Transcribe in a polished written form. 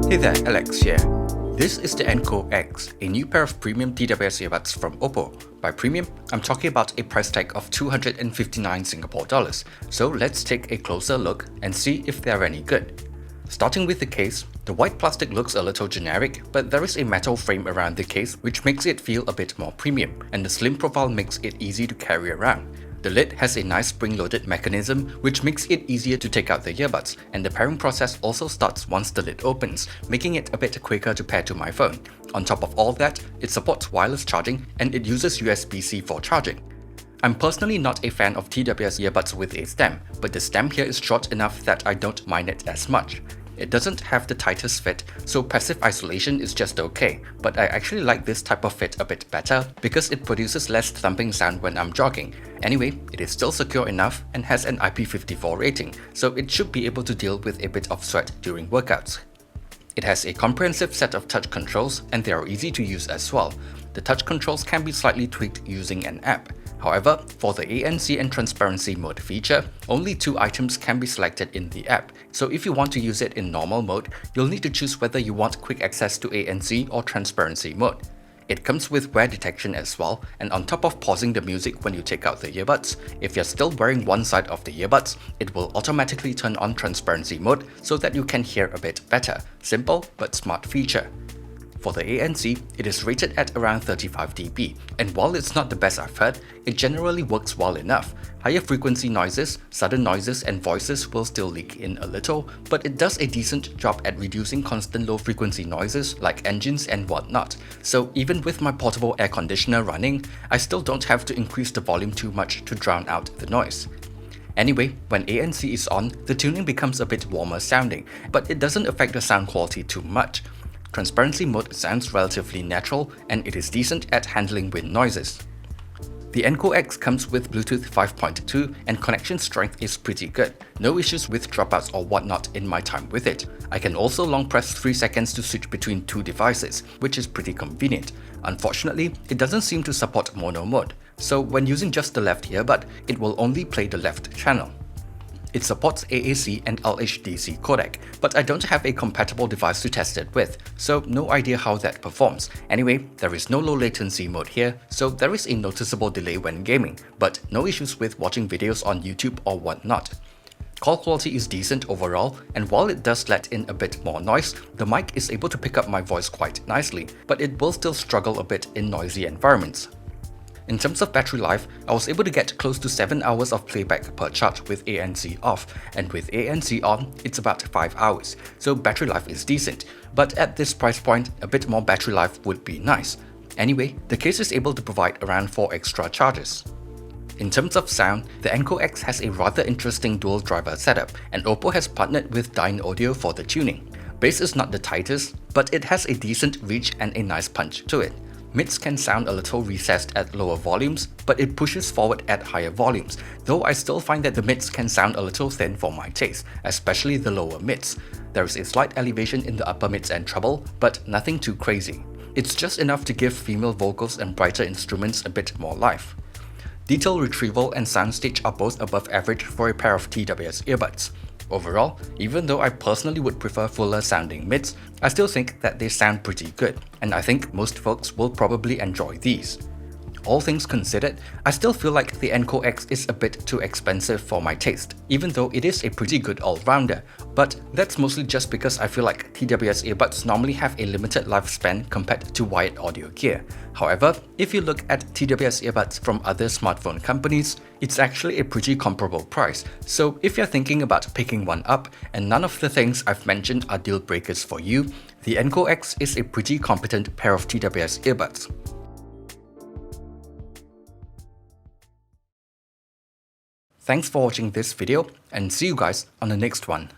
Hey there, Alex here. This is the Enco X, a new pair of premium TWS earbuds from OPPO. By premium, I'm talking about a price tag of 259 Singapore dollars. So let's take a closer look and see if they're any good. Starting with the case, the white plastic looks a little generic, but there is a metal frame around the case which makes it feel a bit more premium, and the slim profile makes it easy to carry around. The lid has a nice spring-loaded mechanism which makes it easier to take out the earbuds, and the pairing process also starts once the lid opens, making it a bit quicker to pair to my phone. On top of all that, it supports wireless charging and it uses USB-C for charging. I'm personally not a fan of TWS earbuds with a stem, but the stem here is short enough that I don't mind it as much. It doesn't have the tightest fit, so passive isolation is just okay, but I actually like this type of fit a bit better because it produces less thumping sound when I'm jogging. Anyway, it is still secure enough and has an IP54 rating, so it should be able to deal with a bit of sweat during workouts. It has a comprehensive set of touch controls and they are easy to use as well. The touch controls can be slightly tweaked using an app. However, for the ANC and transparency mode feature, only 2 items can be selected in the app, so if you want to use it in normal mode, you'll need to choose whether you want quick access to ANC or transparency mode. It comes with wear detection as well, and on top of pausing the music when you take out the earbuds, if you're still wearing one side of the earbuds, it will automatically turn on transparency mode so that you can hear a bit better. Simple but smart feature. For the ANC, it is rated at around 35 dB, and while it's not the best I've heard, it generally works well enough. Higher frequency noises, sudden noises and voices will still leak in a little, but it does a decent job at reducing constant low frequency noises like engines and whatnot. So even with my portable air conditioner running, I still don't have to increase the volume too much to drown out the noise. Anyway, when ANC is on, the tuning becomes a bit warmer sounding, but it doesn't affect the sound quality too much. Transparency mode sounds relatively natural and it is decent at handling wind noises. The Enco X comes with Bluetooth 5.2 and connection strength is pretty good. No issues with dropouts or whatnot in my time with it. I can also long press 3 seconds to switch between 2 devices, which is pretty convenient. Unfortunately, it doesn't seem to support mono mode, so when using just the left earbud, it will only play the left channel. It supports AAC and LHDC codec, but I don't have a compatible device to test it with, so no idea how that performs. Anyway, there is no low latency mode here, so there is a noticeable delay when gaming, but no issues with watching videos on YouTube or whatnot. Call quality is decent overall, and while it does let in a bit more noise, the mic is able to pick up my voice quite nicely, but it will still struggle a bit in noisy environments. In terms of battery life, I was able to get close to 7 hours of playback per charge with ANC off, and with ANC on, it's about 5 hours, so battery life is decent, but at this price point, a bit more battery life would be nice. Anyway, the case is able to provide around 4 extra charges. In terms of sound, the Enco X has a rather interesting dual driver setup, and OPPO has partnered with Dynaudio for the tuning. Bass is not the tightest, but it has a decent reach and a nice punch to it. Mids can sound a little recessed at lower volumes, but it pushes forward at higher volumes, though I still find that the mids can sound a little thin for my taste, especially the lower mids. There is a slight elevation in the upper mids and treble, but nothing too crazy. It's just enough to give female vocals and brighter instruments a bit more life. Detail retrieval and soundstage are both above average for a pair of TWS earbuds. Overall, even though I personally would prefer fuller sounding mids, I still think that they sound pretty good, and I think most folks will probably enjoy these. All things considered, I still feel like the Enco X is a bit too expensive for my taste, even though it is a pretty good all-rounder, but that's mostly just because I feel like TWS earbuds normally have a limited lifespan compared to wired audio gear. However, if you look at TWS earbuds from other smartphone companies, it's actually a pretty comparable price, so if you're thinking about picking one up and none of the things I've mentioned are deal breakers for you, the Enco X is a pretty competent pair of TWS earbuds. Thanks for watching this video and see you guys on the next one.